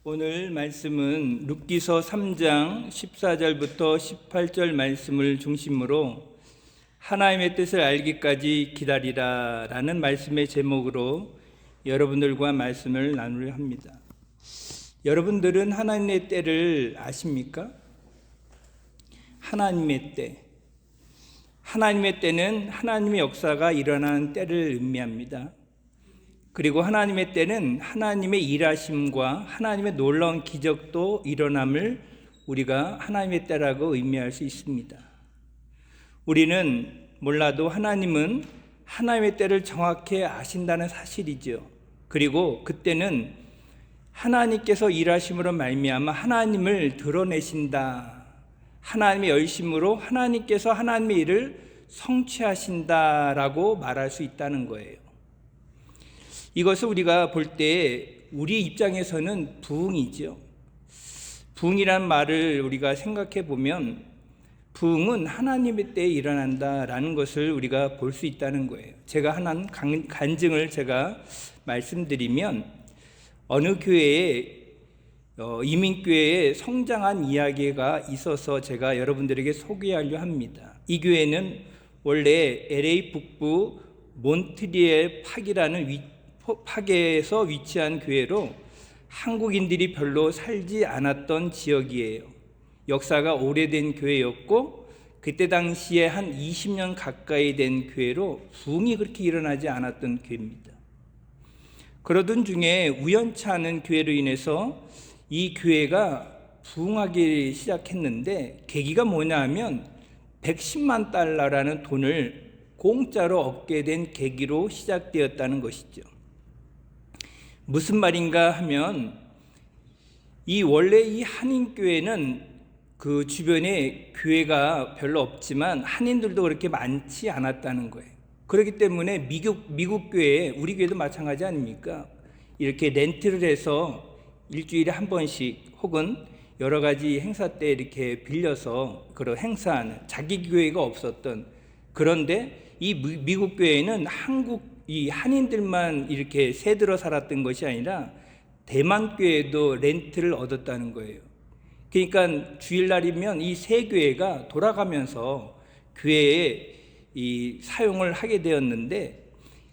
오늘 말씀은 룻기서 3장 14절부터 18절 말씀을 중심으로 하나님의 뜻을 알기까지 기다리라 라는 말씀의 제목으로 여러분들과 말씀을 나누려 합니다. 여러분들은 하나님의 때를 아십니까? 하나님의 때. 하나님의 때는 하나님의 역사가 일어나는 때를 의미합니다. 그리고 하나님의 때는 하나님의 일하심과 하나님의 놀라운 기적도 일어남을 우리가 하나님의 때라고 의미할 수 있습니다. 우리는 몰라도 하나님은 하나님의 때를 정확히 아신다는 사실이죠. 그리고 그때는 하나님께서 일하심으로 말미암아 하나님을 드러내신다. 하나님의 열심으로 하나님께서 하나님의 일을 성취하신다라고 말할 수 있다는 거예요. 이것을 우리가 볼 때 우리 입장에서는 부흥이죠. 부흥이란 말을 우리가 생각해 보면 부흥은 하나님의 때에 일어난다라는 것을 우리가 볼 수 있다는 거예요. 제가 하나 간증을 제가 말씀드리면 어느 교회에 이민교회에 성장한 이야기가 있어서 제가 여러분들에게 소개하려 합니다. 이 교회는 원래 LA 북부 몬트리올 파게에서 위치한 교회로 한국인들이 별로 살지 않았던 지역이에요. 역사가 오래된 교회였고 그때 당시에 한 20년 가까이 된 교회로 부흥이 그렇게 일어나지 않았던 교회입니다. 그러던 중에 우연치 않은 교회로 인해서 이 교회가 부흥하기 시작했는데 계기가 뭐냐 하면 110만 달러라는 돈을 공짜로 얻게 된 계기로 시작되었다는 것이죠. 무슨 말인가 하면 원래 이 한인교회는 그 주변에 교회가 별로 없지만 한인들도 그렇게 많지 않았다는 거예요. 그렇기 때문에 미국 교회, 우리 교회도 마찬가지 아닙니까? 이렇게 렌트를 해서 일주일에 한 번씩 혹은 여러 가지 행사 때 이렇게 빌려서 그런 행사하는 자기 교회가 없었던, 그런데 이 미국 교회는 이 한인들만 이렇게 새들어 살았던 것이 아니라 대만 교회도 렌트를 얻었다는 거예요. 그러니까 주일날이면 이 세 교회가 돌아가면서 교회에 사용을 하게 되었는데,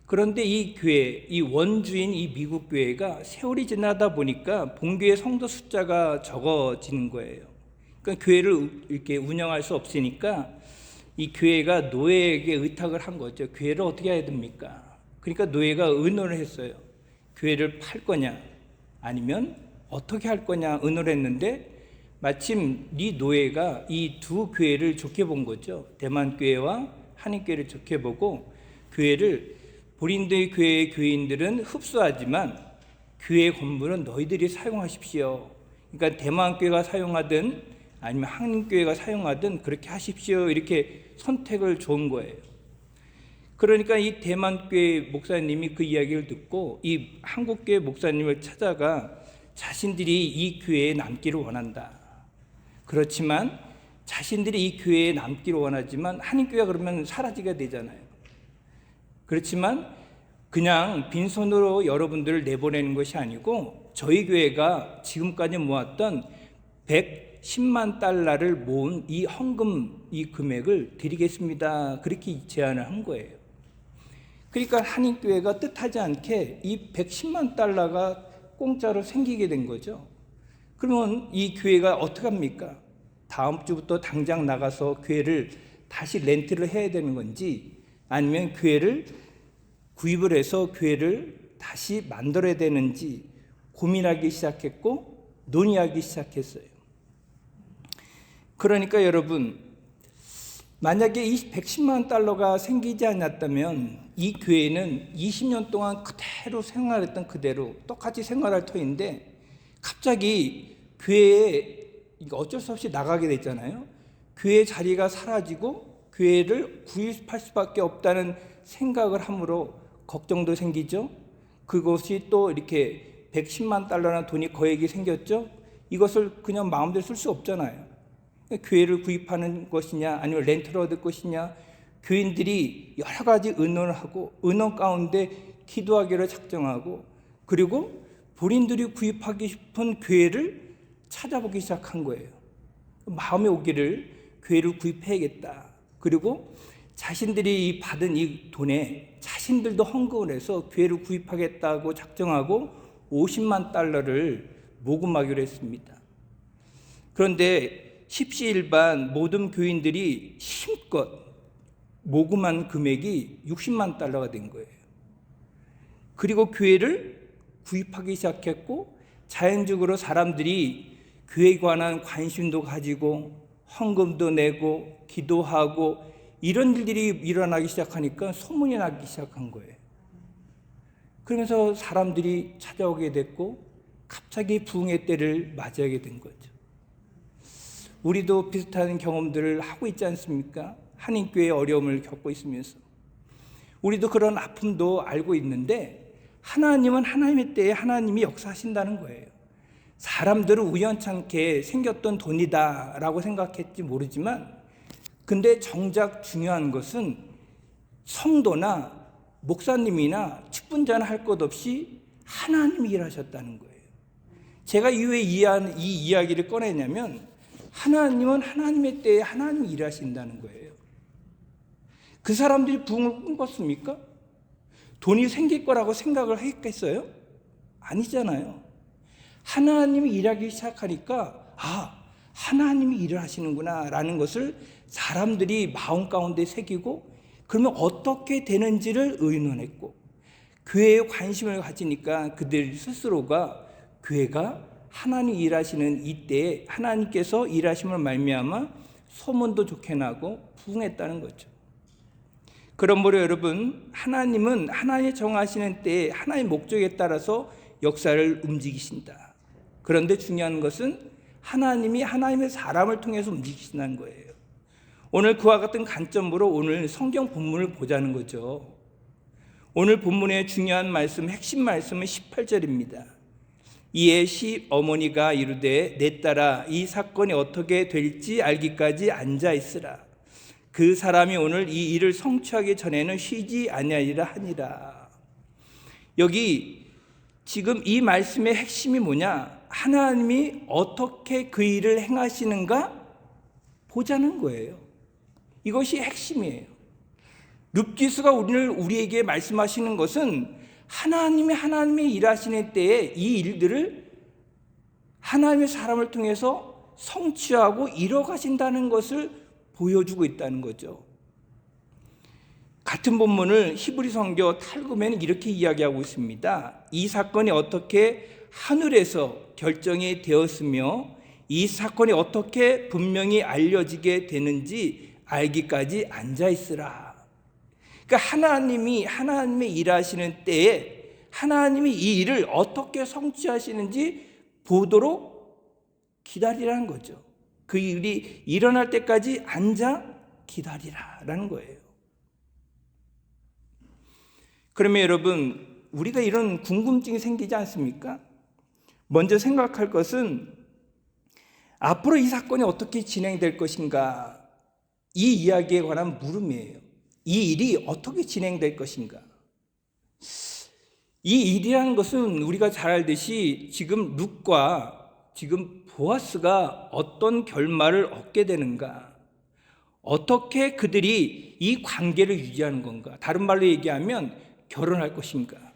그런데 이 교회, 이 원주인 이 미국 교회가 세월이 지나다 보니까 본교회 성도 숫자가 적어지는 거예요. 그러니까 교회를 이렇게 운영할 수 없으니까 이 교회가 노예에게 의탁을 한 거죠. 교회를 어떻게 해야 됩니까? 그러니까 노예가 의논을 했어요. 교회를 팔 거냐 아니면 어떻게 할 거냐 의논을 했는데 마침 이 노예가 이 두 교회를 좋게 본 거죠. 대만 교회와 한인 교회를 좋게 보고 교회를 본인들의 교회의 교인들은 흡수하지만 교회 건물은 너희들이 사용하십시오. 그러니까 대만 교회가 사용하든 아니면 한인 교회가 사용하든 그렇게 하십시오. 이렇게 선택을 준 거예요. 그러니까 이 대만 교회 목사님이 그 이야기를 듣고 이 한국 교회 목사님을 찾아가 자신들이 이 교회에 남기를 원한다. 그렇지만 자신들이 이 교회에 남기를 원하지만 한인 교회가 그러면 사라지게 되잖아요. 그렇지만 그냥 빈손으로 여러분들을 내보내는 것이 아니고 저희 교회가 지금까지 모았던 110만 달러를 모은 이 헌금, 이 금액을 드리겠습니다. 그렇게 제안을 한 거예요. 그러니까 한인교회가 뜻하지 않게 이 110만 달러가 공짜로 생기게 된 거죠. 그러면 이 교회가 어떻게 합니까? 다음 주부터 당장 나가서 교회를 다시 렌트를 해야 되는 건지 아니면 교회를 구입을 해서 교회를 다시 만들어야 되는지 고민하기 시작했고 논의하기 시작했어요. 그러니까 여러분, 만약에 이 110만 달러가 생기지 않았다면 이 교회는 20년 동안 그대로 생활했던 그대로 똑같이 생활할 터인데 갑자기 교회에 어쩔 수 없이 나가게 됐잖아요. 교회 자리가 사라지고 교회를 구입할 수밖에 없다는 생각을 함으로 걱정도 생기죠. 그것이 또 이렇게 110만 달러라는 돈이 거액이 생겼죠. 이것을 그냥 마음대로 쓸 수 없잖아요. 교회를 구입하는 것이냐 아니면 렌트를 얻을 것이냐, 교인들이 여러 가지 의논을 하고 의논 가운데 기도하기로 작정하고, 그리고 본인들이 구입하기 싶은 교회를 찾아보기 시작한 거예요. 마음에 오기를 교회를 구입해야겠다. 그리고 자신들이 받은 이 돈에 자신들도 헌금을 해서 교회를 구입하겠다고 작정하고 50만 달러를 모금하기로 했습니다. 그런데 십시일반 모든 교인들이 힘껏 모금한 금액이 60만 달러가 된 거예요. 그리고 교회를 구입하기 시작했고, 자연적으로 사람들이 교회에 관한 관심도 가지고 헌금도 내고 기도하고 이런 일들이 일어나기 시작하니까 소문이 나기 시작한 거예요. 그러면서 사람들이 찾아오게 됐고 갑자기 부흥의 때를 맞이하게 된 거죠. 우리도 비슷한 경험들을 하고 있지 않습니까? 한인교회의 어려움을 겪고 있으면서 우리도 그런 아픔도 알고 있는데, 하나님은 하나님의 때에 하나님이 역사하신다는 거예요. 사람들은 우연찮게 생겼던 돈이다 라고 생각했지 모르지만, 근데 정작 중요한 것은 성도나 목사님이나 직분자나 할 것 없이 하나님이 일하셨다는 거예요. 제가 왜 이 이야기를 꺼내냐면, 하나님은 하나님의 때에 하나님이 일하신다는 거예요. 그 사람들이 부흥을 꿈꿨습니까? 돈이 생길 거라고 생각을 했겠어요? 아니잖아요. 하나님이 일하기 시작하니까 하나님이 일을 하시는구나 라는 것을 사람들이 마음 가운데 새기고, 그러면 어떻게 되는지를 의논했고, 교회에 관심을 가지니까 그들 스스로가 교회가 하나님 일하시는 이때에 하나님께서 일하심을 말미암아 소문도 좋게 나고 부흥했다는 거죠. 그러므로 여러분, 하나님은 하나님이 정하시는 때에 하나님의 목적에 따라서 역사를 움직이신다. 그런데 중요한 것은 하나님이 하나님의 사람을 통해서 움직이신다는 거예요. 오늘 그와 같은 관점으로 오늘 성경 본문을 보자는 거죠. 오늘 본문의 중요한 말씀, 핵심 말씀은 18절입니다. 이에 시어머니가 이르되 내 딸아 이 사건이 어떻게 될지 알기까지 앉아 있으라. 그 사람이 오늘 이 일을 성취하기 전에는 쉬지 아니하리라 하니라. 여기 지금 이 말씀의 핵심이 뭐냐? 하나님이 어떻게 그 일을 행하시는가 보자는 거예요. 이것이 핵심이에요. 룹기스가 오늘 우리에게 말씀하시는 것은 하나님이 일하시는 때에 이 일들을 하나님의 사람을 통해서 성취하고 이뤄가신다는 것을 보여주고 있다는 거죠. 같은 본문을 히브리 성경 탈구면은 이렇게 이야기하고 있습니다. 이 사건이 어떻게 하늘에서 결정이 되었으며 이 사건이 어떻게 분명히 알려지게 되는지 알기까지 앉아 있으라. 그러니까 하나님의 일하시는 때에 하나님이 이 일을 어떻게 성취하시는지 보도록 기다리라는 거죠. 그 일이 일어날 때까지 앉아 기다리라라는 거예요. 그러면 여러분, 우리가 이런 궁금증이 생기지 않습니까? 먼저 생각할 것은 앞으로 이 사건이 어떻게 진행될 것인가, 이 이야기에 관한 물음이에요. 이 일이 어떻게 진행될 것인가. 이 일이라는 것은 우리가 잘 알듯이 지금 룻과 지금 보아스가 어떤 결말을 얻게 되는가, 어떻게 그들이 이 관계를 유지하는 건가, 다른 말로 얘기하면 결혼할 것인가.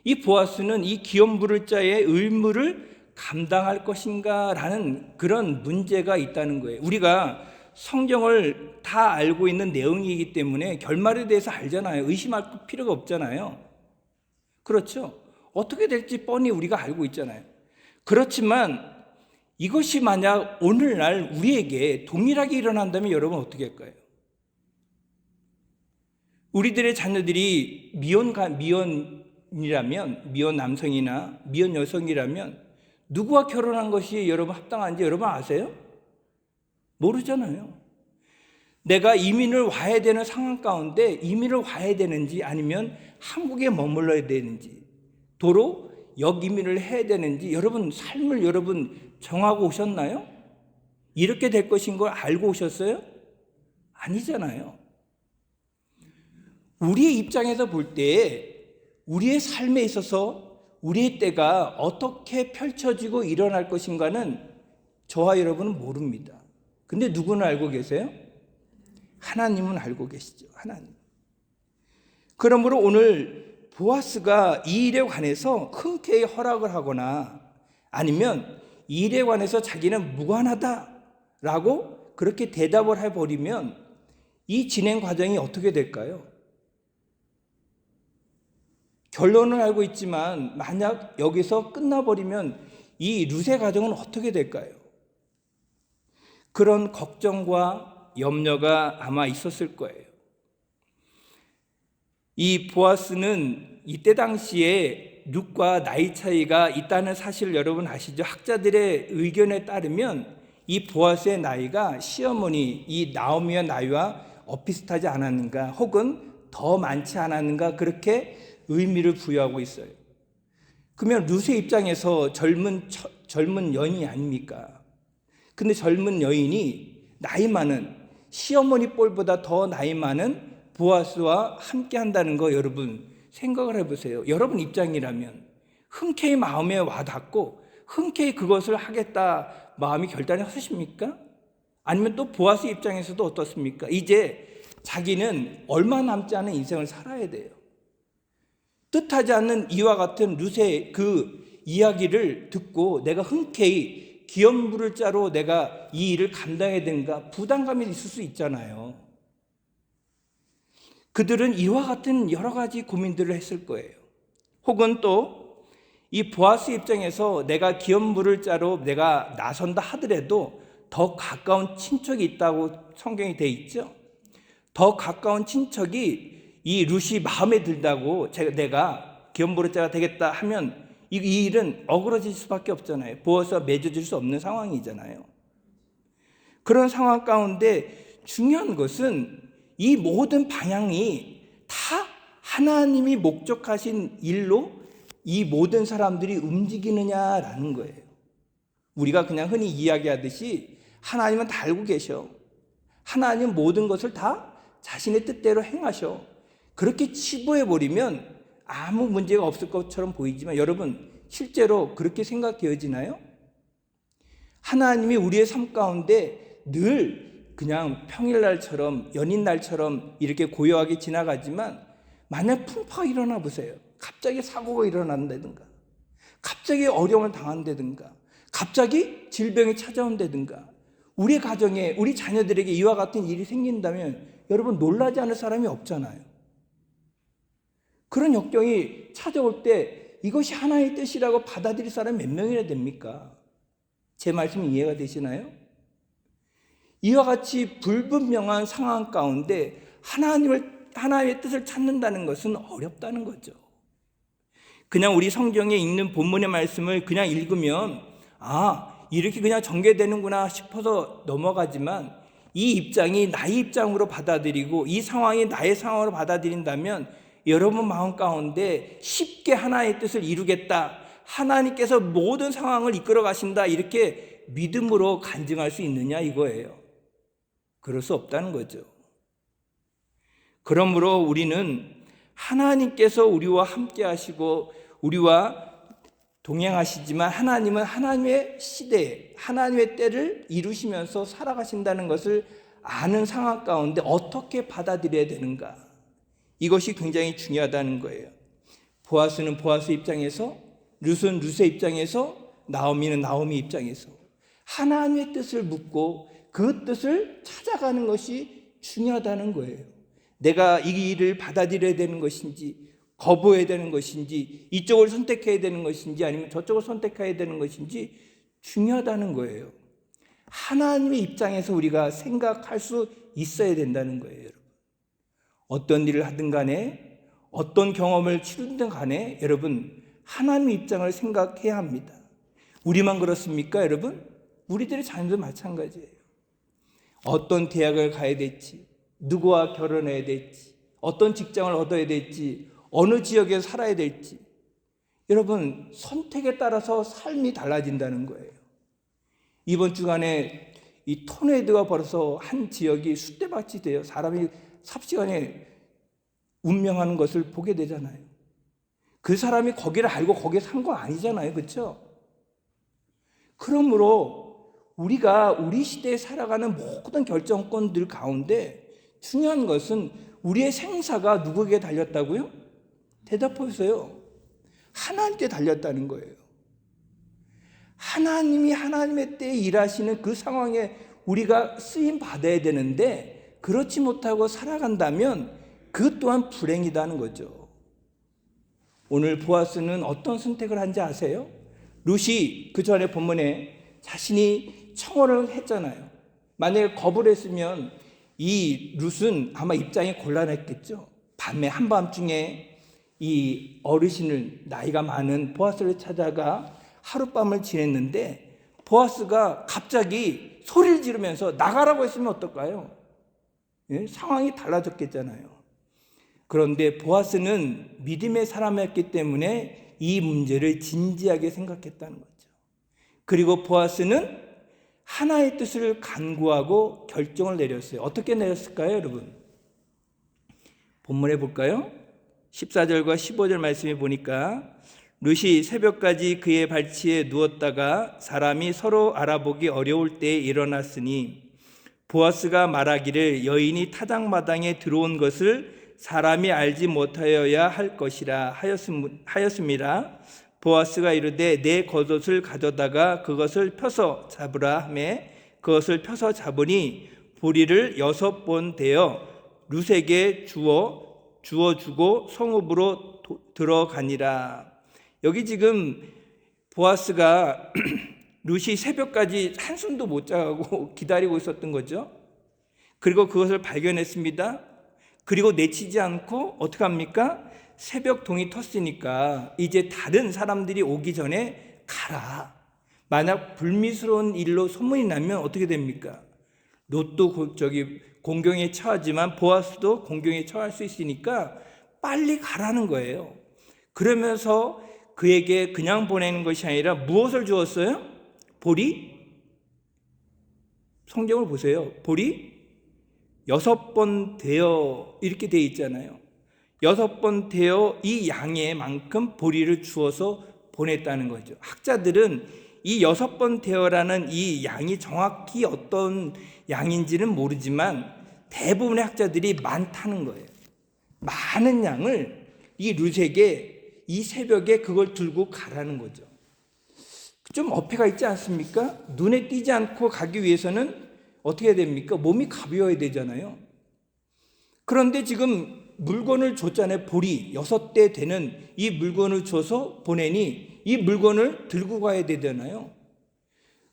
이 보아스는 이 기업 부를 자의 의무를 감당할 것인가 라는 그런 문제가 있다는 거예요. 우리가 성경을 다 알고 있는 내용이기 때문에 결말에 대해서 알잖아요. 의심할 필요가 없잖아요. 그렇죠? 어떻게 될지 뻔히 우리가 알고 있잖아요. 그렇지만 이것이 만약 오늘날 우리에게 동일하게 일어난다면 여러분 어떻게 할까요? 우리들의 자녀들이 미혼 남성이나 미혼 여성이라면 누구와 결혼한 것이 여러분 합당한지 여러분 아세요? 모르잖아요. 내가 이민을 와야 되는 상황 가운데 이민을 와야 되는지 아니면 한국에 머물러야 되는지, 도로 역이민을 해야 되는지 여러분 삶을 정하고 오셨나요? 이렇게 될 것인 걸 알고 오셨어요? 아니잖아요. 우리의 입장에서 볼 때 우리의 삶에 있어서 우리의 때가 어떻게 펼쳐지고 일어날 것인가는 저와 여러분은 모릅니다. 근데 누구는 알고 계세요? 하나님은 알고 계시죠. 하나님. 그러므로 오늘 보아스가 이 일에 관해서 흔쾌히 허락을 하거나 아니면 이 일에 관해서 자기는 무관하다라고 그렇게 대답을 해버리면 이 진행 과정이 어떻게 될까요? 결론은 알고 있지만 만약 여기서 끝나버리면 이 룻의 가정은 어떻게 될까요? 그런 걱정과 염려가 아마 있었을 거예요. 이 보아스는 이때 당시에 룻과 나이 차이가 있다는 사실을 여러분 아시죠? 학자들의 의견에 따르면 이 보아스의 나이가 시어머니 이 나오미의 나이와 비슷하지 않았는가 혹은 더 많지 않았는가 그렇게 의미를 부여하고 있어요. 그러면 룻의 입장에서 젊은 여인이 아닙니까? 근데 젊은 여인이 나이 많은 시어머니 뻘보다 더 나이 많은 보아스와 함께 한다는 거 여러분 생각을 해보세요. 여러분 입장이라면 흔쾌히 마음에 와닿고 흔쾌히 그것을 하겠다 마음이 결단이 하십니까? 아니면 또 보아스 입장에서도 어떻습니까? 이제 자기는 얼마 남지 않은 인생을 살아야 돼요. 뜻하지 않는 이와 같은 룻의 그 이야기를 듣고 내가 흔쾌히 기업물을 짜로 내가 이 일을 감당해야 되는가 부담감이 있을 수 있잖아요. 그들은 이와 같은 여러 가지 고민들을 했을 거예요. 혹은 또 이 보아스 입장에서 내가 기업물을 짜로 내가 나선다 하더라도 더 가까운 친척이 있다고 성경이 돼 있죠. 더 가까운 친척이 이 룻이 마음에 들다고 내가 기업물을 짜가 되겠다 하면 이 일은 어그러질 수밖에 없잖아요. 보아스가 맺어질 수 없는 상황이잖아요. 그런 상황 가운데 중요한 것은 이 모든 방향이 다 하나님이 목적하신 일로 이 모든 사람들이 움직이느냐라는 거예요. 우리가 그냥 흔히 이야기하듯이 하나님은 다 알고 계셔. 하나님은 모든 것을 다 자신의 뜻대로 행하셔. 그렇게 치부해버리면 아무 문제가 없을 것처럼 보이지만 여러분 실제로 그렇게 생각되어지나요? 하나님이 우리의 삶 가운데 늘 그냥 평일날처럼 연인날처럼 이렇게 고요하게 지나가지만 만약 풍파가 일어나 보세요. 갑자기 사고가 일어난다든가 갑자기 어려움을 당한다든가 갑자기 질병이 찾아온다든가 우리 가정에 우리 자녀들에게 이와 같은 일이 생긴다면 여러분 놀라지 않을 사람이 없잖아요. 그런 역경이 찾아올 때 이것이 하나님의 뜻이라고 받아들일 사람이 몇 명이나 됩니까? 제 말씀이 이해가 되시나요? 이와 같이 불분명한 상황 가운데 하나님의 뜻을 찾는다는 것은 어렵다는 거죠. 그냥 우리 성경에 있는 본문의 말씀을 그냥 읽으면 이렇게 그냥 전개되는구나 싶어서 넘어가지만 이 입장이 나의 입장으로 받아들이고 이 상황이 나의 상황으로 받아들인다면 여러분 마음 가운데 쉽게 하나님의 뜻을 이루겠다, 하나님께서 모든 상황을 이끌어 가신다 이렇게 믿음으로 간증할 수 있느냐 이거예요. 그럴 수 없다는 거죠. 그러므로 우리는 하나님께서 우리와 함께 하시고 우리와 동행하시지만 하나님은 하나님의 시대에 하나님의 때를 이루시면서 살아가신다는 것을 아는 상황 가운데 어떻게 받아들여야 되는가, 이것이 굉장히 중요하다는 거예요. 보아스는 보아스 입장에서, 룻은 룻의 입장에서, 나오미는 나오미 입장에서 하나님의 뜻을 묻고 그 뜻을 찾아가는 것이 중요하다는 거예요. 내가 이 일을 받아들여야 되는 것인지 거부해야 되는 것인지 이쪽을 선택해야 되는 것인지 아니면 저쪽을 선택해야 되는 것인지 중요하다는 거예요. 하나님의 입장에서 우리가 생각할 수 있어야 된다는 거예요. 여러분. 어떤 일을 하든 간에 어떤 경험을 치르든 간에 여러분 하나님의 입장을 생각해야 합니다. 우리만 그렇습니까 여러분? 우리들의 자녀도 마찬가지예요. 어떤 대학을 가야 될지, 누구와 결혼해야 될지, 어떤 직장을 얻어야 될지, 어느 지역에 살아야 될지 여러분 선택에 따라서 삶이 달라진다는 거예요. 이번 주간에 이 토네이도가 벌어서 한 지역이 숫대밭이 돼요. 사람이 삽시간에 운명하는 것을 보게 되잖아요. 그 사람이 거기를 알고 거기에 산 거 아니잖아요. 그렇죠? 그러므로 우리가 우리 시대에 살아가는 모든 결정권들 가운데 중요한 것은 우리의 생사가 누구에게 달렸다고요? 대답하세요. 하나님께 달렸다는 거예요. 하나님이 하나님의 때에 일하시는 그 상황에 우리가 쓰임 받아야 되는데 그렇지 못하고 살아간다면 그 또한 불행이다는 거죠. 오늘 보아스는 어떤 선택을 한지 아세요? 룻이 그 전에 본문에 자신이 청혼을 했잖아요. 만약에 거부를 했으면 이 룻은 아마 입장이 곤란했겠죠. 밤에 한밤중에 이 어르신을 나이가 많은 보아스를 찾아가 하룻밤을 지냈는데 보아스가 갑자기 소리를 지르면서 나가라고 했으면 어떨까요? 예? 상황이 달라졌겠잖아요. 그런데 보아스는 믿음의 사람이었기 때문에 이 문제를 진지하게 생각했다는 거죠. 그리고 보아스는 하나의 뜻을 간구하고 결정을 내렸어요. 어떻게 내렸을까요, 여러분? 본문에 볼까요? 14절과 15절 말씀에 보니까 룻이 새벽까지 그의 발치에 누웠다가 사람이 서로 알아보기 어려울 때에 일어났으니 보아스가 말하기를 여인이 타작마당에 들어온 것을 사람이 알지 못하여야 할 것이라 하였습니다. 보아스가 이르되 내 겉옷을 가져다가 그것을 펴서 잡으라 하며 그것을 펴서 잡으니 보리를 6번 대어 룻에게 주어주고 성읍으로 들어가니라. 여기 지금 보아스가 룻이 새벽까지 한숨도 못 자고 기다리고 있었던 거죠. 그리고 그것을 발견했습니다. 그리고 내치지 않고 어떻게 합니까? 새벽 동이 텄으니까 이제 다른 사람들이 오기 전에 가라. 만약 불미스러운 일로 소문이 나면 어떻게 됩니까? 롯도 공경에 처하지만 보아스도 공경에 처할 수 있으니까 빨리 가라는 거예요. 그러면서 그에게 그냥 보내는 것이 아니라 무엇을 주었어요? 보리? 성경을 보세요. 보리 6번 되어 이렇게 되어 있잖아요. 6번 되어 이 양의 만큼 보리를 주어서 보냈다는 거죠. 학자들은 이 6번 되어라는 이 양이 정확히 어떤 양인지는 모르지만 대부분의 학자들이 많다는 거예요. 많은 양을 이 룻에게 이 새벽에 그걸 들고 가라는 거죠. 좀 어폐가 있지 않습니까? 눈에 띄지 않고 가기 위해서는 어떻게 해야 됩니까? 몸이 가벼워야 되잖아요. 그런데 지금 물건을 줬잖아요. 보리 6대 되는 이 물건을 줘서 보내니 이 물건을 들고 가야 되잖아요.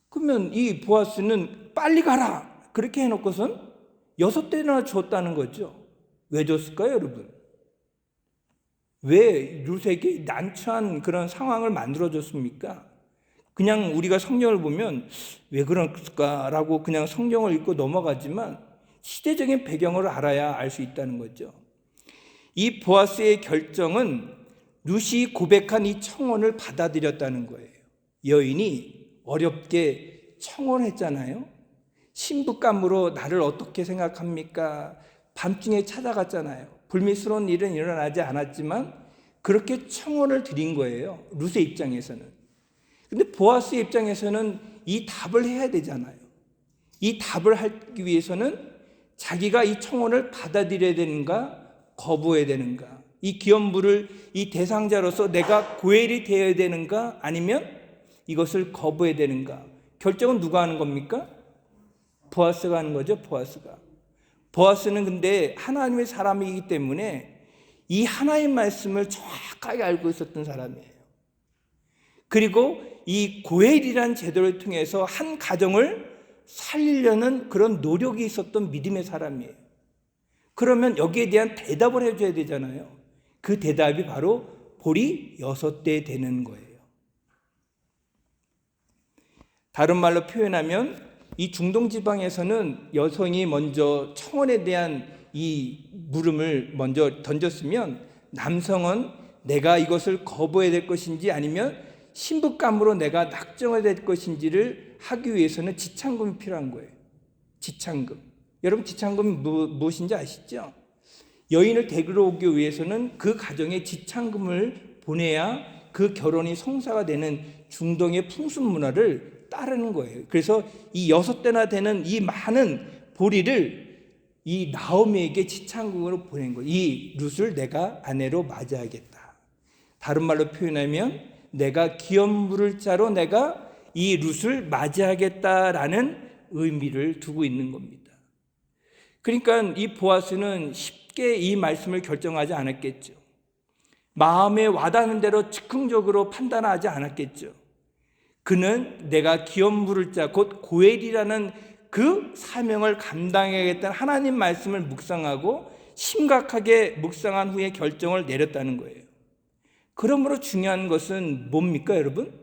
그러면 이 보아스는 빨리 가라 그렇게 해놓고선 6대나 줬다는 거죠. 왜 줬을까요, 여러분? 왜 룻에게 난처한 그런 상황을 만들어줬습니까? 그냥 우리가 성경을 보면 왜 그럴까라고 그냥 성경을 읽고 넘어가지만 시대적인 배경을 알아야 알 수 있다는 거죠. 이 보아스의 결정은 룻이 고백한 이 청혼을 받아들였다는 거예요. 여인이 어렵게 청혼했잖아요. 신부감으로 나를 어떻게 생각합니까? 밤중에 찾아갔잖아요. 불미스러운 일은 일어나지 않았지만 그렇게 청혼을 드린 거예요. 룻의 입장에서는. 근데 보아스의 입장에서는 이 답을 해야 되잖아요. 이 답을 하기 위해서는 자기가 이 청혼을 받아들여야 되는가 거부해야 되는가, 이 기업물을 이 대상자로서 내가 고엘이 되어야 되는가 아니면 이것을 거부해야 되는가, 결정은 누가 하는 겁니까? 보아스가 하는 거죠. 보아스는 근데 하나님의 사람이기 때문에 이 하나님의 말씀을 정확하게 알고 있었던 사람이에요. 그리고 이 고엘이라는 제도를 통해서 한 가정을 살리려는 그런 노력이 있었던 믿음의 사람이에요. 그러면 여기에 대한 대답을 해줘야 되잖아요. 그 대답이 바로 보리 6대 되는 거예요. 다른 말로 표현하면 이 중동 지방에서는 여성이 먼저 청혼에 대한 이 물음을 먼저 던졌으면 남성은 내가 이것을 거부해야 될 것인지 아니면 신부감으로 내가 낙정해야 될 것인지를 하기 위해서는 지참금이 필요한 거예요. 지참금. 여러분 지참금이 무엇인지 아시죠? 여인을 데리러 오기 위해서는 그 가정에 지참금을 보내야 그 결혼이 성사가 되는 중동의 풍습 문화를 따르는 거예요. 그래서 이 6대나 되는 이 많은 보리를 이 나오미에게 지창궁으로 보낸 거예요. 이 룻을 내가 아내로 맞이하겠다. 다른 말로 표현하면 내가 기업 물을 자로 내가 이 룻을 맞이하겠다라는 의미를 두고 있는 겁니다. 그러니까 이 보아스는 쉽게 이 말씀을 결정하지 않았겠죠. 마음에 와닿는 대로 즉흥적으로 판단하지 않았겠죠. 그는 내가 기업 물을 자 곧 고엘이라는 그 사명을 감당해야겠다는 하나님 말씀을 묵상하고 심각하게 묵상한 후에 결정을 내렸다는 거예요. 그러므로 중요한 것은 뭡니까, 여러분?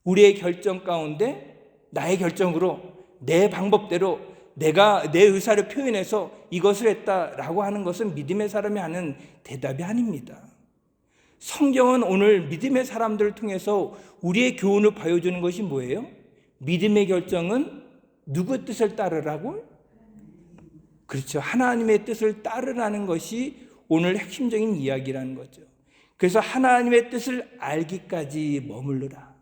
우리의 결정 가운데 나의 결정으로 내 방법대로 내가 내 의사를 표현해서 이것을 했다라고 하는 것은 믿음의 사람이 하는 대답이 아닙니다. 성경은 오늘 믿음의 사람들을 통해서 우리의 교훈을 보여주는 것이 뭐예요? 믿음의 결정은 누구의 뜻을 따르라고? 그렇죠. 하나님의 뜻을 따르라는 것이 오늘 핵심적인 이야기라는 거죠. 그래서 하나님의 뜻을 알기까지 머물러라.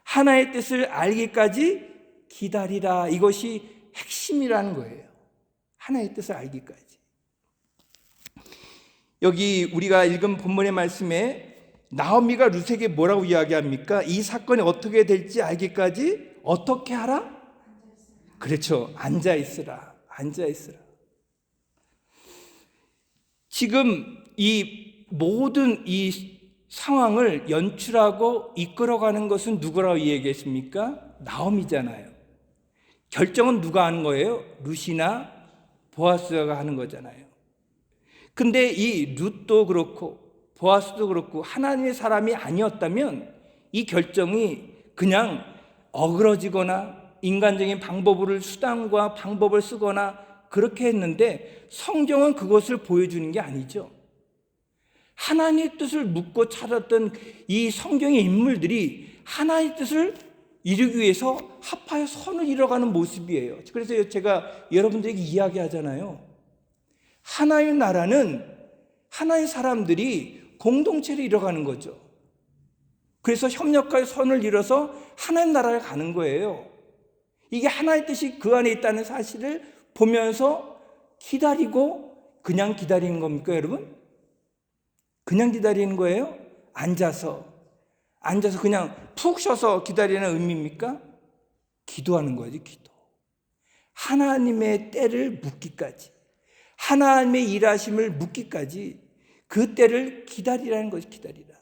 하나의 뜻을 알기까지 기다리라. 이것이 핵심이라는 거예요. 하나의 뜻을 알기까지. 여기 우리가 읽은 본문의 말씀에 나오미가 룻에게 뭐라고 이야기합니까? 이 사건이 어떻게 될지 알기까지 어떻게 하라? 그렇죠. 앉아 있으라. 앉아 있으라. 지금 이 모든 이 상황을 연출하고 이끌어가는 것은 누구라고 이야기했습니까? 나오미잖아요. 결정은 누가 하는 거예요? 룻이나 보아스가 하는 거잖아요. 근데 이 룻도 그렇고 보아스도 그렇고 하나님의 사람이 아니었다면 이 결정이 그냥 어그러지거나 인간적인 방법을 수단과 방법을 쓰거나 그렇게 했는데 성경은 그것을 보여주는 게 아니죠. 하나님의 뜻을 묻고 찾았던 이 성경의 인물들이 하나님의 뜻을 이루기 위해서 합하여 선을 이뤄가는 모습이에요. 그래서 제가 여러분들에게 이야기하잖아요. 하나의 나라는 하나의 사람들이 공동체를 이뤄가는 거죠. 그래서 협력하여 선을 이뤄서 하나의 나라를 가는 거예요. 이게 하나의 뜻이 그 안에 있다는 사실을 보면서 기다리고 그냥 기다리는 겁니까, 여러분? 그냥 기다리는 거예요? 앉아서 그냥 푹 쉬어서 기다리는 의미입니까? 기도하는 거지, 기도. 하나님의 때를 묻기까지, 하나님의 일하심을 묻기까지 그 때를 기다리라는 것이 기다리라.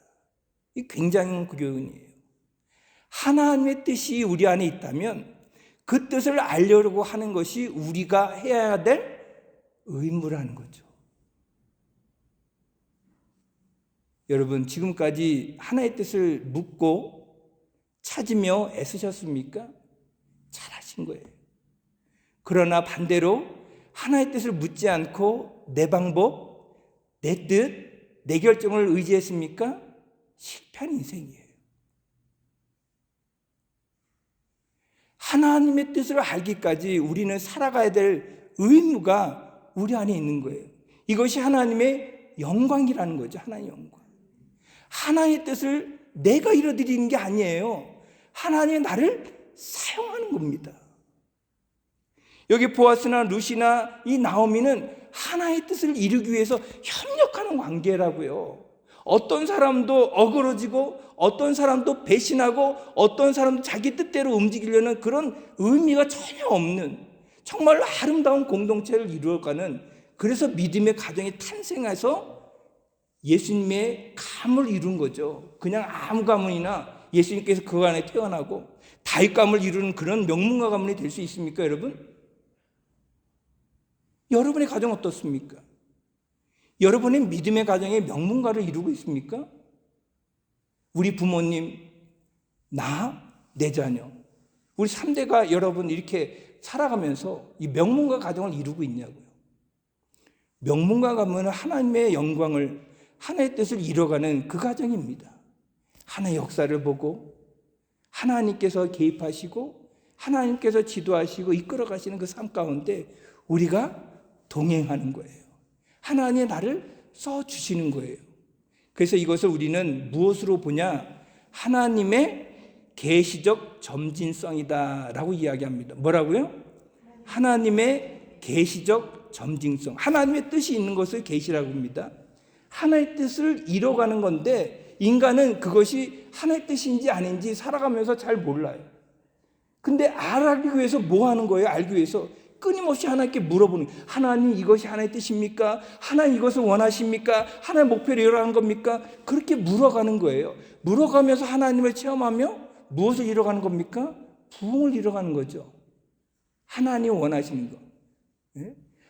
이 굉장한 교훈이에요. 하나님의 뜻이 우리 안에 있다면 그 뜻을 알려고 하는 것이 우리가 해야 될 의무라는 거죠. 여러분, 지금까지 하나의 뜻을 묻고 찾으며 애쓰셨습니까? 잘하신 거예요. 그러나 반대로 하나의 뜻을 묻지 않고 내 방법, 내 뜻, 내 결정을 의지했습니까? 실패한 인생이에요. 하나님의 뜻을 알기까지 우리는 살아가야 될 의무가 우리 안에 있는 거예요. 이것이 하나님의 영광이라는 거죠. 하나님의 영광. 하나님의 뜻을 내가 이뤄드리는 게 아니에요. 하나님이 나를 사용하는 겁니다. 여기 보아스나 룻이나 이 나오미는 하나의 뜻을 이루기 위해서 협력하는 관계라고요. 어떤 사람도 어그러지고 어떤 사람도 배신하고 어떤 사람도 자기 뜻대로 움직이려는 그런 의미가 전혀 없는 정말로 아름다운 공동체를 이루어가는, 그래서 믿음의 가정이 탄생해서 예수님의 가문을 이룬 거죠. 그냥 아무 가문이나 예수님께서 그 안에 태어나고 다윗 가문을 이루는 그런 명문가 가문이 될 수 있습니까, 여러분? 여러분의 가정 어떻습니까? 여러분의 믿음의 가정에 명문가를 이루고 있습니까? 우리 부모님, 나, 내 자녀, 우리 3대가 여러분 이렇게 살아가면서 이 명문가 가정을 이루고 있냐고요. 명문가 가문은 하나님의 영광을, 하나의 뜻을 이뤄가는 그 가정입니다. 하나의 역사를 보고 하나님께서 개입하시고 하나님께서 지도하시고 이끌어 가시는 그 삶 가운데 우리가 동행하는 거예요. 하나님의 나를 써주시는 거예요. 그래서 이것을 우리는 무엇으로 보냐? 하나님의 계시적 점진성이다라고 이야기합니다. 뭐라고요? 하나님의 계시적 점진성. 하나님의 뜻이 있는 것을 계시라고 합니다. 하나님의 뜻을 이뤄가는 건데 인간은 그것이 하나님의 뜻인지 아닌지 살아가면서 잘 몰라요. 근데 알기 위해서 뭐 하는 거예요? 알기 위해서 끊임없이 하나님께 물어보는 거예요. 하나님, 이것이 하나님의 뜻입니까? 하나님, 이것을 원하십니까? 하나님의 목표를 이뤄가는 겁니까? 그렇게 물어가는 거예요. 물어가면서 하나님을 체험하며 무엇을 이뤄가는 겁니까? 부흥을 이뤄가는 거죠. 하나님 원하시는 거.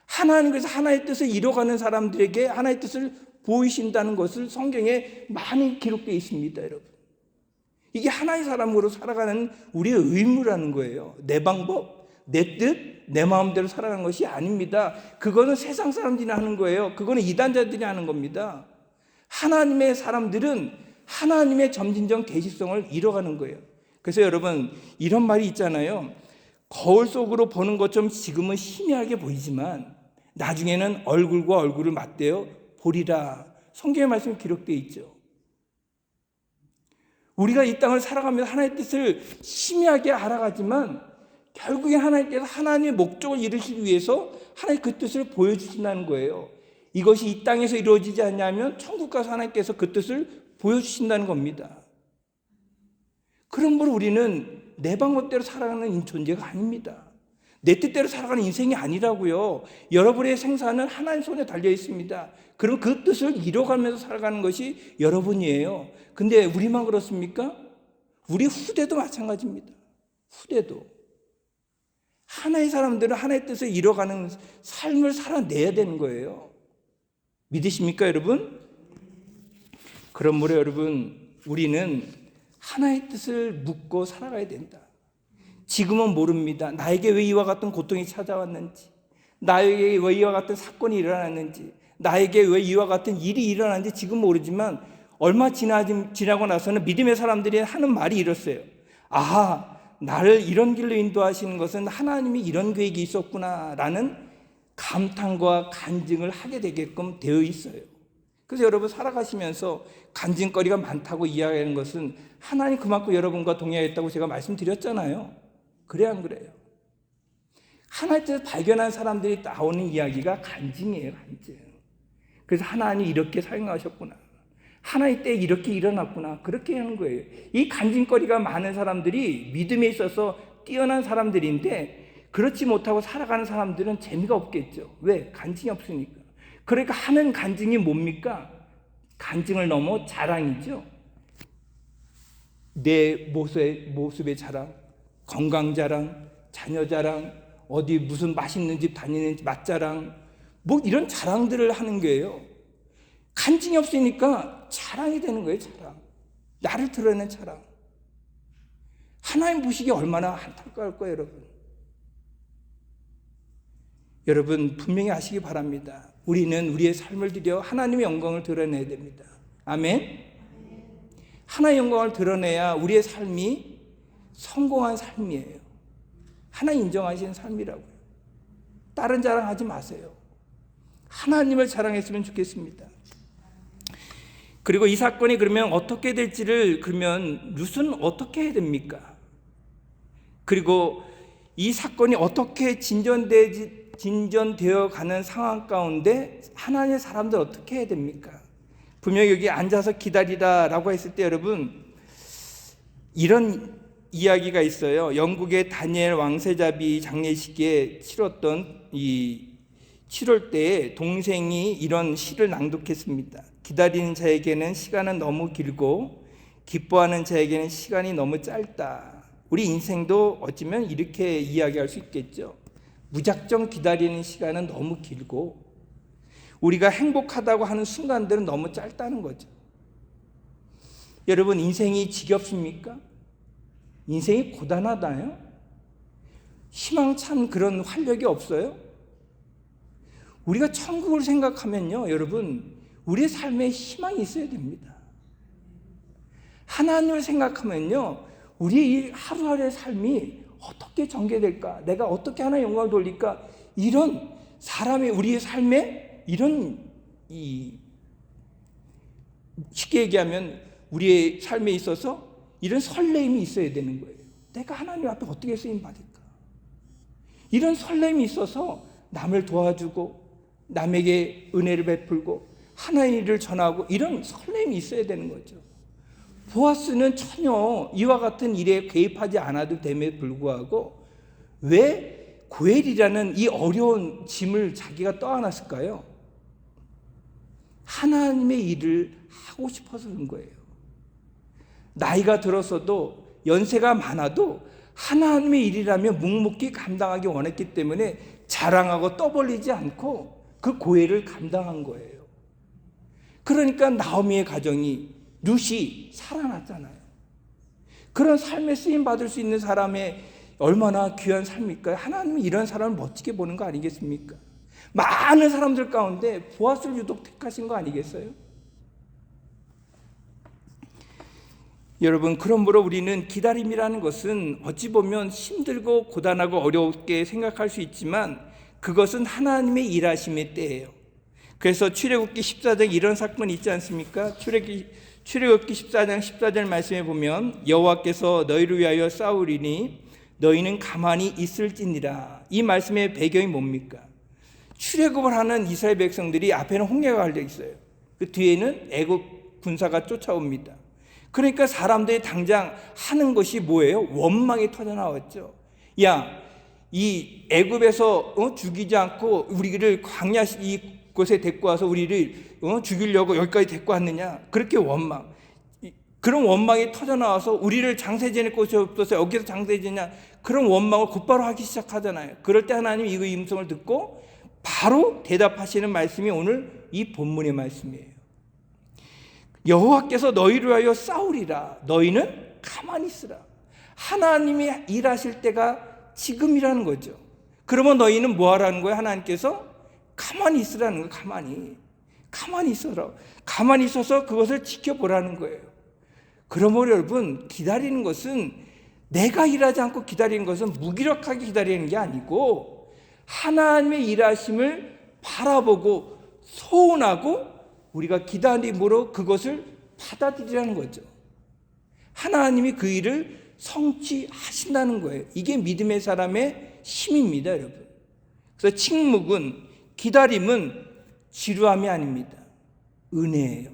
하나님께서 하나의 뜻을 이뤄가는 사람들에게 하나의 뜻을 보이신다는 것을 성경에 많이 기록되어 있습니다, 여러분. 이게 하나의 사람으로 살아가는 우리의 의무라는 거예요. 내 방법, 내 뜻, 내 마음대로 살아가는 것이 아닙니다. 그거는 세상 사람들이 하는 거예요. 그거는 이단자들이 하는 겁니다. 하나님의 사람들은 하나님의 점진적 계시성을 이뤄가는 거예요. 그래서 여러분, 이런 말이 있잖아요. 거울 속으로 보는 것처럼 지금은 희미하게 보이지만 나중에는 얼굴과 얼굴을 맞대어 보리라. 성경의 말씀이 기록되어 있죠. 우리가 이 땅을 살아가면서 하나님의 뜻을 희미하게 알아가지만 결국에 하나님께서 하나님의 목적을 이루시기 위해서 하나님 그 뜻을 보여주신다는 거예요. 이것이 이 땅에서 이루어지지 않냐면 천국 가서 하나님께서 그 뜻을 보여주신다는 겁니다. 그러므로 우리는 내 방법대로 살아가는 존재가 아닙니다. 내 뜻대로 살아가는 인생이 아니라고요. 여러분의 생사는 하나님 손에 달려 있습니다. 그럼 그 뜻을 이뤄가면서 살아가는 것이 여러분이에요. 근데 우리만 그렇습니까? 우리 후대도 마찬가지입니다. 후대도. 하나의 사람들은 하나의 뜻을 이뤄가는 삶을 살아내야 되는 거예요. 믿으십니까, 여러분? 그러므로 여러분, 우리는 하나의 뜻을 묻고 살아가야 된다. 지금은 모릅니다. 나에게 왜 이와 같은 고통이 찾아왔는지, 나에게 왜 이와 같은 사건이 일어났는지, 나에게 왜 이와 같은 일이 일어났는지 지금 모르지만 얼마 지나고 나서는 믿음의 사람들이 하는 말이 이렇어요. 아하, 나를 이런 길로 인도하시는 것은 하나님이 이런 계획이 있었구나라는 감탄과 간증을 하게 되게끔 되어 있어요. 그래서 여러분 살아가시면서 간증거리가 많다고 이야기하는 것은 하나님 그만큼 여러분과 동행하겠다고 제가 말씀드렸잖아요. 그래 안 그래요? 하나의 뜻을 발견한 사람들이 나오는 이야기가 간증이에요. 간증. 그래서 하나님이 이렇게 사용하셨구나. 하나의 때에 이렇게 일어났구나. 그렇게 하는 거예요. 이 간증거리가 많은 사람들이 믿음에 있어서 뛰어난 사람들인데 그렇지 못하고 살아가는 사람들은 재미가 없겠죠. 왜? 간증이 없으니까. 그러니까 하는 간증이 뭡니까? 간증을 넘어 자랑이죠. 내 모습의 자랑, 건강 자랑, 자녀 자랑, 어디 무슨 맛있는 집 다니는 맛자랑, 뭐 이런 자랑들을 하는 거예요. 간증이 없으니까 자랑이 되는 거예요. 자랑. 나를 드러내는 자랑. 하나님 보시기에 얼마나 안타까울 거예요, 여러분. 여러분 분명히 아시기 바랍니다. 우리는 우리의 삶을 들여 하나님의 영광을 드러내야 됩니다. 아멘. 하나의 영광을 드러내야 우리의 삶이 성공한 삶이에요. 하나님 인정하시는 삶이라고요. 다른 자랑하지 마세요. 하나님을 자랑했으면 좋겠습니다. 그리고 이 사건이 그러면 어떻게 될지를 그러면 룻은 어떻게 해야 됩니까? 그리고 이 사건이 어떻게 진전되어 가는 상황 가운데 하나님의 사람들 어떻게 해야 됩니까? 분명히 여기 앉아서 기다리다라고 했을 때 여러분 이런 이야기가 있어요. 영국의 다니엘 왕세자비 장례식에 치렀던 이 치를 때에 동생이 이런 시를 낭독했습니다. 기다리는 자에게는 시간은 너무 길고 기뻐하는 자에게는 시간이 너무 짧다. 우리 인생도 어쩌면 이렇게 이야기할 수 있겠죠. 무작정 기다리는 시간은 너무 길고 우리가 행복하다고 하는 순간들은 너무 짧다는 거죠. 여러분 인생이 지겹습니까? 인생이 고단하다요? 희망찬 그런 활력이 없어요? 우리가 천국을 생각하면요, 여러분, 우리의 삶에 희망이 있어야 됩니다. 하나님을 생각하면요, 우리의 이 하루하루의 삶이 어떻게 전개될까? 내가 어떻게 하나님의 영광을 돌릴까? 이런 사람의 우리의 삶에 이런 쉽게 얘기하면 우리의 삶에 있어서 이런 설레임이 있어야 되는 거예요. 내가 하나님 앞에 어떻게 쓰임 받을까? 이런 설렘이 있어서 남을 도와주고 남에게 은혜를 베풀고 하나님의 일을 전하고 이런 설렘이 있어야 되는 거죠. 보아스는 전혀 이와 같은 일에 개입하지 않아도 됨에 불구하고 왜 고엘이라는 이 어려운 짐을 자기가 떠안았을까요? 하나님의 일을 하고 싶어서 그런 거예요. 나이가 들어서도 연세가 많아도 하나님의 일이라면 묵묵히 감당하기 원했기 때문에 자랑하고 떠벌리지 않고 그 고엘을 감당한 거예요. 그러니까 나오미의 가정이 룻이 살아났잖아요. 그런 삶에 쓰임 받을 수 있는 사람의 얼마나 귀한 삶일까요? 하나님이 이런 사람을 멋지게 보는 거 아니겠습니까? 많은 사람들 가운데 보아스를 유독 택하신 거 아니겠어요? 여러분, 그러므로 우리는 기다림이라는 것은 어찌 보면 힘들고 고단하고 어렵게 생각할 수 있지만 그것은 하나님의 일하심의 때예요. 그래서 출애굽기 14장 이런 사건이 있지 않습니까? 출애굽기 14장 14절 말씀에 보면 여호와께서 너희를 위하여 싸우리니 너희는 가만히 있을지니라. 이 말씀의 배경이 뭡니까? 출애굽을 하는 이스라엘 백성들이 앞에는 홍해가 갈려 있어요. 그 뒤에는 애굽 군사가 쫓아옵니다. 그러니까 사람들이 당장 하는 것이 뭐예요? 원망이 터져 나왔죠. 야, 이 애굽에서 죽이지 않고 우리를 광야 이곳에 데리고 와서 우리를 죽이려고 여기까지 데리고 왔느냐? 그렇게 원망. 그런 원망이 터져 나와서 우리를 장세 지낼 곳이 없어서 여기서 장세 지냐? 그런 원망을 곧바로 하기 시작하잖아요. 그럴 때 하나님이 이 음성을 듣고 바로 대답하시는 말씀이 오늘 이 본문의 말씀이에요. 여호와께서 너희를 위하여 싸우리라. 너희는 가만히 있으라. 하나님이 일하실 때가 지금이라는 거죠. 그러면 너희는 뭐 하라는 거예요? 하나님께서 가만히 있으라는 거예요. 가만히 있어라. 가만히 있어서 그것을 지켜보라는 거예요. 그러므로 여러분, 기다리는 것은 내가 일하지 않고 기다리는 것은 무기력하게 기다리는 게 아니고 하나님의 일하심을 바라보고 소원하고 우리가 기다림으로 그것을 받아들이라는 거죠. 하나님이 그 일을 성취하신다는 거예요. 이게 믿음의 사람의 힘입니다, 여러분. 그래서 침묵은, 기다림은 지루함이 아닙니다. 은혜예요.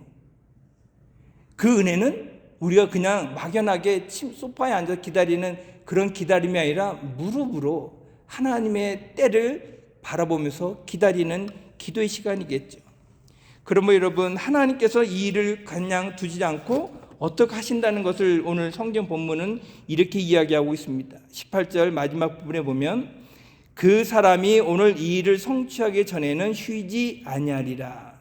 그 은혜는 우리가 그냥 막연하게 소파에 앉아 기다리는 그런 기다림이 아니라 무릎으로 하나님의 때를 바라보면서 기다리는 기도의 시간이겠죠. 그러면 여러분, 하나님께서 이 일을 그냥 두지 않고 어떻게 하신다는 것을 오늘 성경 본문은 이렇게 이야기하고 있습니다. 18절 마지막 부분에 보면 그 사람이 오늘 이 일을 성취하기 전에는 쉬지 아니하리라.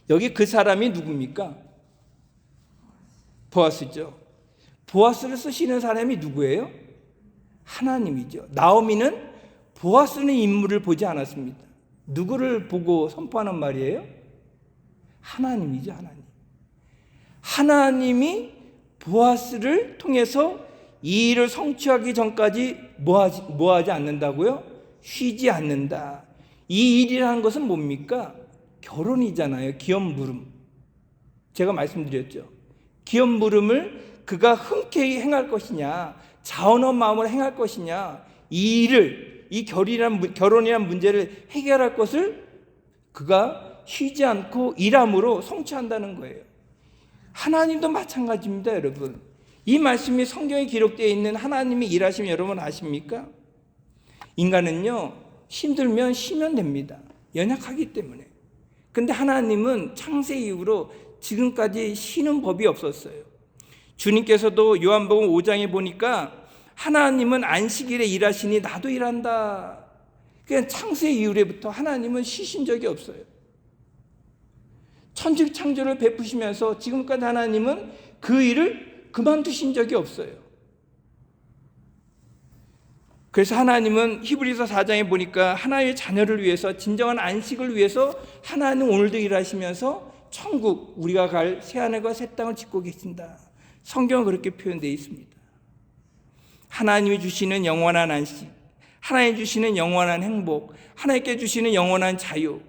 여기 그 사람이 누굽니까? 보아스죠. 보아스를 쓰시는 사람이 누구예요? 하나님이죠. 나오미는 보아스는 인물을 보지 않았습니다. 누구를 보고 선포하는 말이에요? 하나님이죠, 하나님. 하나님이 보아스를 통해서 이 일을 성취하기 전까지 뭐하지 않는다고요? 쉬지 않는다. 이 일이라는 것은 뭡니까? 결혼이잖아요. 기업물음. 제가 말씀드렸죠. 기업물음을 그가 흔쾌히 행할 것이냐, 자원한 마음으로 행할 것이냐, 이 일을, 이 결혼이란 문제를 해결할 것을 그가 쉬지 않고 일함으로 성취한다는 거예요. 하나님도 마찬가지입니다, 여러분. 이 말씀이 성경에 기록되어 있는 하나님의 일하심 여러분 아십니까? 인간은요, 힘들면 쉬면 됩니다. 연약하기 때문에. 근데 하나님은 창세 이후로 지금까지 쉬는 법이 없었어요. 주님께서도 요한복음 5장에 보니까 하나님은 안식일에 일하시니 나도 일한다. 그냥 창세 이후로부터 하나님은 쉬신 적이 없어요. 천지 창조를 베푸시면서 지금까지 하나님은 그 일을 그만두신 적이 없어요. 그래서 하나님은 히브리서 4장에 보니까 하나님의 자녀를 위해서 진정한 안식을 위해서 하나님 오늘도 일하시면서 천국 우리가 갈 새하늘과 새 땅을 짓고 계신다. 성경은 그렇게 표현되어 있습니다. 하나님이 주시는 영원한 안식, 하나님이 주시는 영원한 행복, 하나님께 주시는 영원한 자유,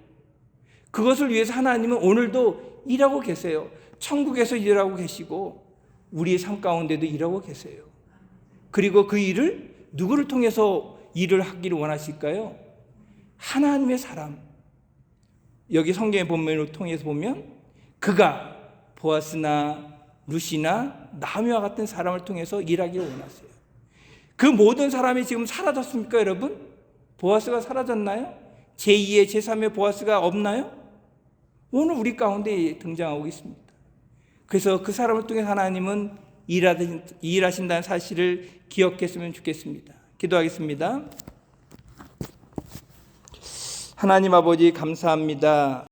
그것을 위해서 하나님은 오늘도 일하고 계세요. 천국에서 일하고 계시고 우리의 삶 가운데도 일하고 계세요. 그리고 그 일을 누구를 통해서 일을 하기를 원하실까요? 하나님의 사람. 여기 성경의 본문을 통해서 보면 그가 보아스나 루시나 나오미와 같은 사람을 통해서 일하기를 원하세요. 그 모든 사람이 지금 사라졌습니까, 여러분? 보아스가 사라졌나요? 제2의 제3의 보아스가 없나요? 오늘 우리 가운데 등장하고 있습니다. 그래서 그 사람을 통해 하나님은 일하신다는 사실을 기억했으면 좋겠습니다. 기도하겠습니다. 하나님 아버지 감사합니다.